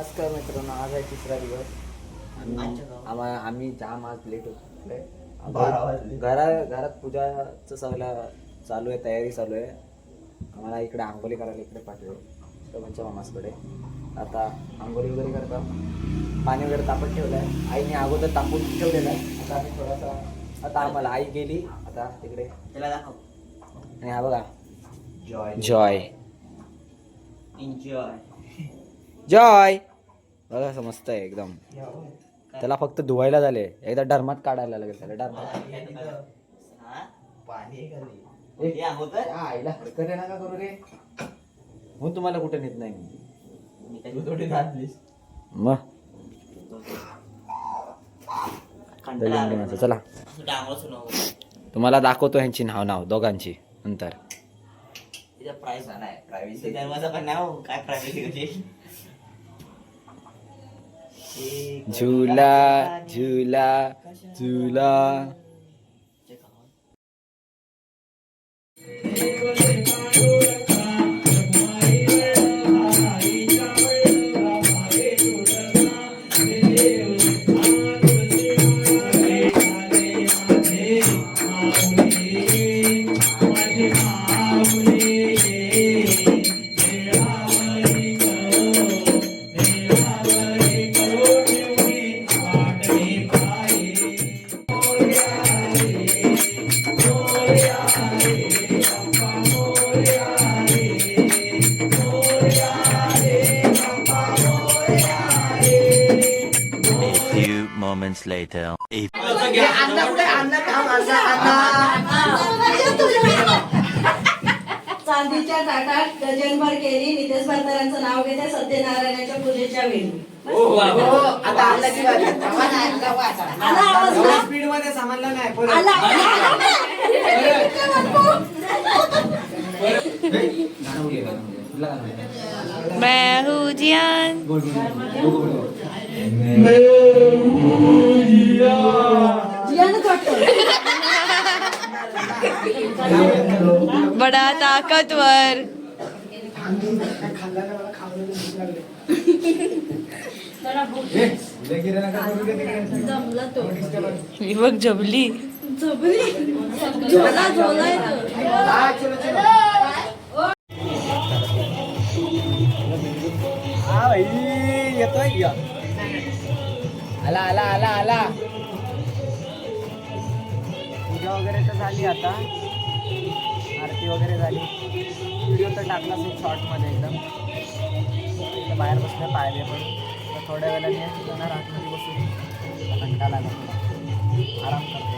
नमस्कार मित्रांनो, आज आहे तिसरा दिवस. आम्ही जाम आज लेट होतोय. घरात पूजाचं सगळं चालू आहे, तयारी चालू आहे. आम्हाला इकडे आंघोळी करायला इकडे पाठवलं त्यांच्या मामासकडे. आता आंघोळी वगैरे करता, पाणी वगैरे तापत ठेवलं आहे. आईने अगोदर तापून ठेवलेलं आहे. आता आम्ही थोडासा आता आम्हाला आई गेली आता तिकडे. त्याला दाखव. आणि हा बघा जॉय एन्जॉय. जॉय बघा समजत आहे एकदम. त्याला फक्त धुवायला झाले, एकदा डरमात काढायला लागेल त्याला. डरमात आईला हरकत आहे नका करू रे. म्हणून तुम्हाला कुठे नेत नाही मग. चला तुम्हाला दाखवतो ह्यांची नाव दोघांची नंतर. प्रायव्हसी दरवाजा पण नाव काय प्रायव्हसी. झुला झुला झुला. Moments later. चांदीच्या ताटात डझनभर केली. नितेश भरतारांचं नाव घेते सत्यनारायणाच्या पूजेच्या वेळी. स्पीड मध्ये समजलं नाही. मैं हूँ जियान. बड़ा ताकतवर. मी बघ जबली. येतोय आला आला आला आला. पूजा वगैरे तर झाली, आता आरती वगैरे झाली. व्हिडिओ तर टाकला खूप शॉर्टमध्ये एकदम. इथं बाहेर बसलं पाहिले, पण तर थोड्या वेळाने जाणार आतमध्ये बसून. कंटाळा आला तुला, आराम करतो.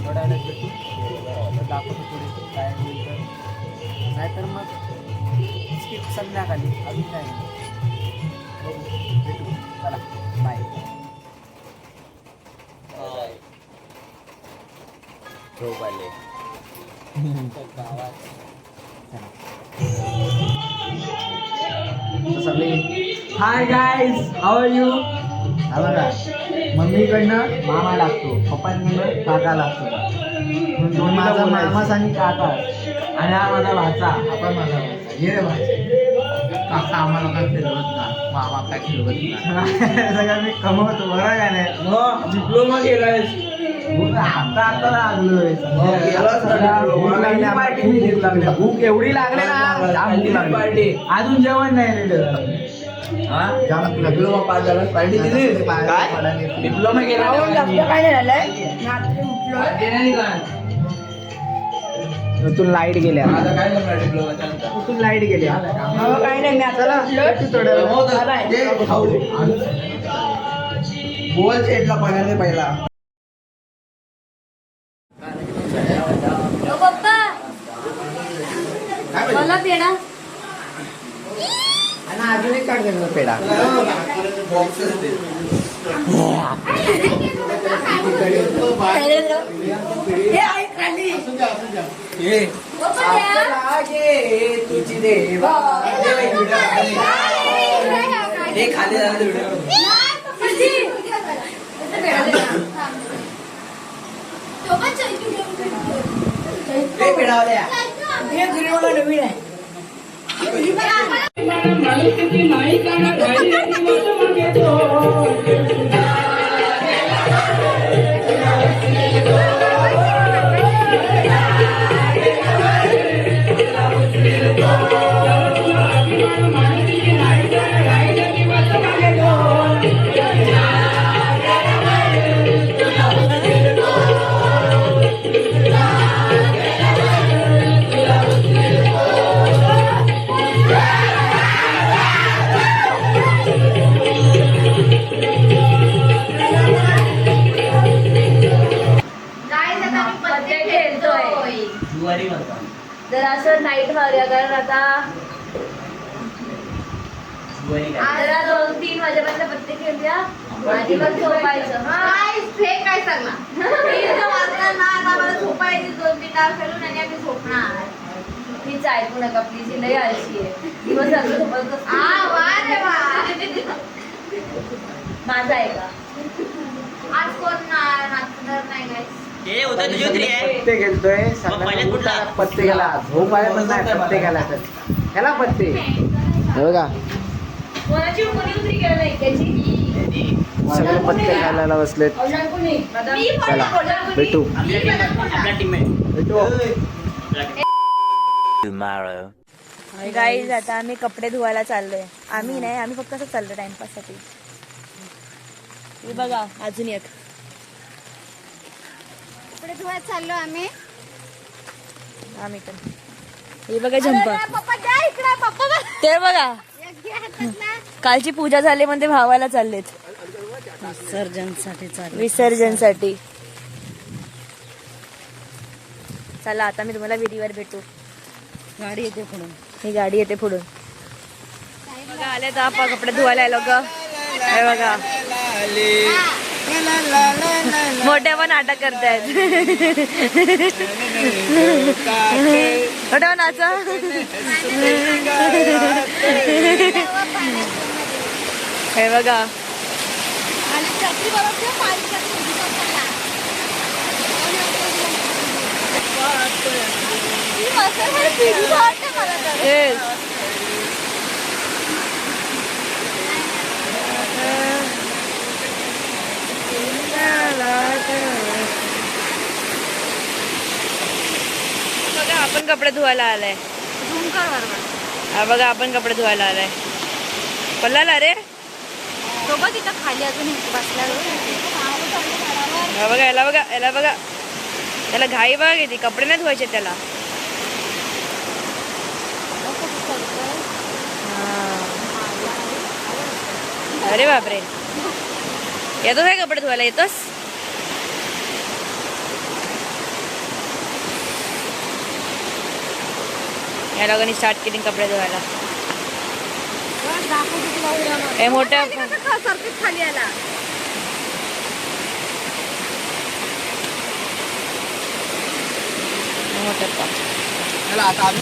थोड्या वेळात भेटू, दाखवतो पुढे काय होईल तर. नाहीतर मग स्किप संध्याकाळी. अजून काय नाही. भेटू, चला बाय. झोप आले hi guys, how are you. हा बघा, मम्मीकडनं मामा लागतो, पप्पांकडनं काका लागतो. माझा मामाच आणि काका, आणि हा माझा भाचा. आपण माझा भाचा. ये रे भाचा. काका आम्हाला काय फिरवत ना, मामा काय फिरवत ना. सगळं मी कमवतो बरं का नाही. डिप्लोमा केलाय आता आता लागलोय. भूक एवढी लागली ना, अजून जेवण नाही रे. डिप्लोमा पास झाला, पार्टी दिली. डिप्लोमा केला तू लाईट गेल्या. तू लाईट गेल्या. काही नाही, बोल चेटला पाण्याने पहिला. पप्पा मला पेढा. आणि अजून एक काढ देणार पेढा. तुझी देवा खाली पेढा नवीन आहे. पत्ते खेळतोय जुवारी म्हणतात. जर असं नाईट मारूया कारण आता जुवारी काय? जरा 2-3 वाजेपर्यंत पत्ते खेळूया आणि मग झोपायचं. काय सांगला ना आता मला झोपायची 2-3 तास खेळून आणि आम्ही झोपणार. प्लीज ऐकू नका प्लीज, लई आळशी आहे दिवस रात्र झोपत बसते. माझा आहे का आज कोण नाचणार नाही guys. हे होतं तुझी उतरी आहे. पत्ते खेळतोय पहिल्याच सगळ्यांना कुठला? उठायला पत्ते गेला झोप आल्या पण नाही पत्ते गेला तर ह्याला पत्ते हे बघा कोणाची कोणी उतरी केलं नाही त्याची सगळे पत्ते खायला बसलेत चला भेटू आपला टीममेट. भेटू Tomorrow. गाईज आता आम्ही कपडे धुवायला चाललोय. आम्ही नाही, आम्ही फक्त असं चाललो टाइमपास साठी. हे बघा अजून एक कपडे धुवायला चाललो आम्ही. आम्ही पण. हे बघा झंपा पप्पा द्या इकडे पप्पा बघ. ते बघा एक घे हातातला. कालची पूजा झाली म्हणते भावाला चाललेत विसर्जनसाठी. चला आता मी तुम्हाला विहिरीवर भेटू. गाडी येते पुढून. ही गाडी येते पुढून. बघा आले तर आपण कपडे धुवायला आलो ग. हे बघा मोठे पण नाटक करतायत. मोठे पण नाचा. हे बघा आणि छत्री बरोबर पाणी टाकून पप्पाला. ही मसाला पिढी वाटते मला तर. येस बघा आपण कपडे धुवायला आलाय. हा बघा आपण कपडे धुवायला आलाय. पल्लाला रे सोबत इथं खाली अजून बसला. हा बघा याला बघा याला बघा त्याला घाई बघा किती. कपडे नाही धुवायचे त्याला. हा. अरे बापरे येतोस काय कपडे धुवायला येतोस. या लोकांनी स्टार्ट केली कपडे धुवायला. हे मोठ्या सर्किट खाली आला. चला आता आम्ही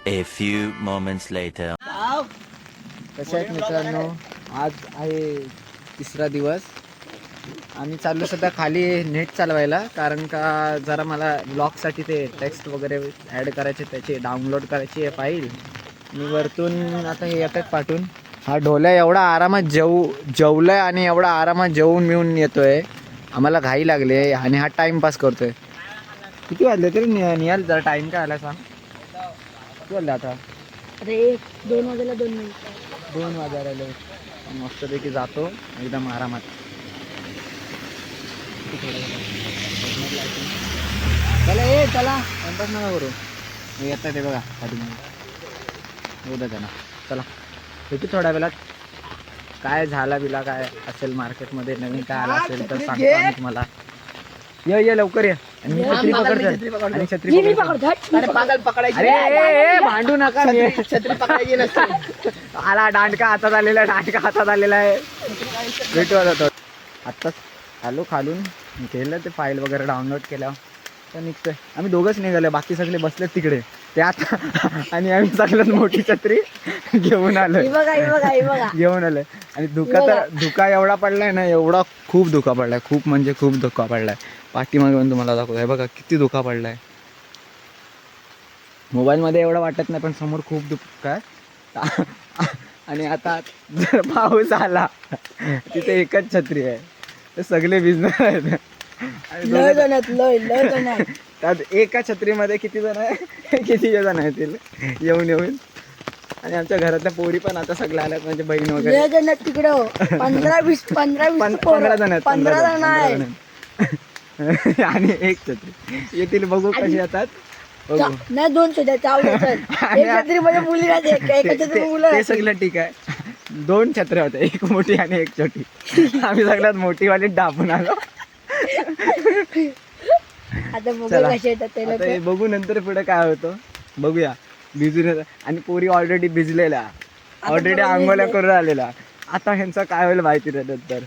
A few moments later. कसे आहेत मित्रांनो, आज आहे तिसरा दिवस. आम्ही चाललो सध्या खाली नेट चालवायला, कारण का जरा मला ब्लॉगसाठी ते टेक्स्ट वगैरे ॲड करायचे, त्याचे डाउनलोड करायची आहे फाईल. मी वरतून आता हे येतात पाठवून. हा ढोल्या एवढा आरामात जेवलाय आणि एवढा आरामात जेवून मिळून येतोय. आम्हाला घाई लागले आणि हा टाईमपास करतोय. किती वाजले तरी निहाल जरा टाईम काय आला सांग. किती वाजले आता. अरे 2 वाजायला 2 मिनिटं. 2 वाजायला आले. मस्तपैकी जातो एकदम आरामात. चला ये चला टाइमपास नका करू. येतात ते बघा पाठीमागे उद्या त्यांना. चला भेटू थोड्या वेळात. काय झाला बिला काय असेल मार्केटमध्ये नवीन काय आला असेल तर सांगतो आम्ही तुम्हाला. ये लवकर ये. आणि मी छत्री पकडतो आणि छत्री पकडतो. अरे ए, भांडू नका. छत्री पकडायची आला दांडका हातात आलेला आहे. भेटू आता. आत्ताच आलो खालून, केलं ते फाईल वगैरे डाउनलोड केल्या तर निघतोय. आम्ही दोघंच निघालो, बाकी सगळे बसलेत तिकडे ते आता. आणि आम्ही सगळ्यात मोठी छत्री घेऊन आलोय. घेऊन आलोय. आणि धुका एवढा पडलाय ना, एवढा खूप धुका पडलाय, खूप म्हणजे खूप धुका पडलाय. पाठीमागे पण तुम्हाला दाखवतो, बघा किती धुका पडलाय. मोबाईलमध्ये एवढं वाटत नाही पण समोर खूप धुका आहे. आणि आता जर पाऊस आला तिथे एकच छत्री आहे, ते सगळे भिजणार आहेत. त्यात एका छत्रीमध्ये किती जण येतील येऊन. आणि आमच्या घरातल्या पोरी पण आता सगळ्या आल्यात, म्हणजे बहीण वगैरे तिकडं 15 जण आहेत. आणि एक छत्री येतील, बघू कशी येतात बघू. नाही 2 छत्रीमध्ये मुली ते सगळं ठीक आहे. 2 छत्र्या होत्या, एक मोठी आणि एक छोटी. आम्ही सगळ्यात मोठीवाली डाबून आलो. आता बघू चला. कसे येतात ते आता लोक. हे बघू नंतर पुढे काय होतं बघूया. भिजून येतात आणि पोरी ऑलरेडी भिजलेल्या, ऑलरेडी आंघोळ्या करून आलेल्या. आता ह्यांचं काय होईल माहिती नाही नंतर.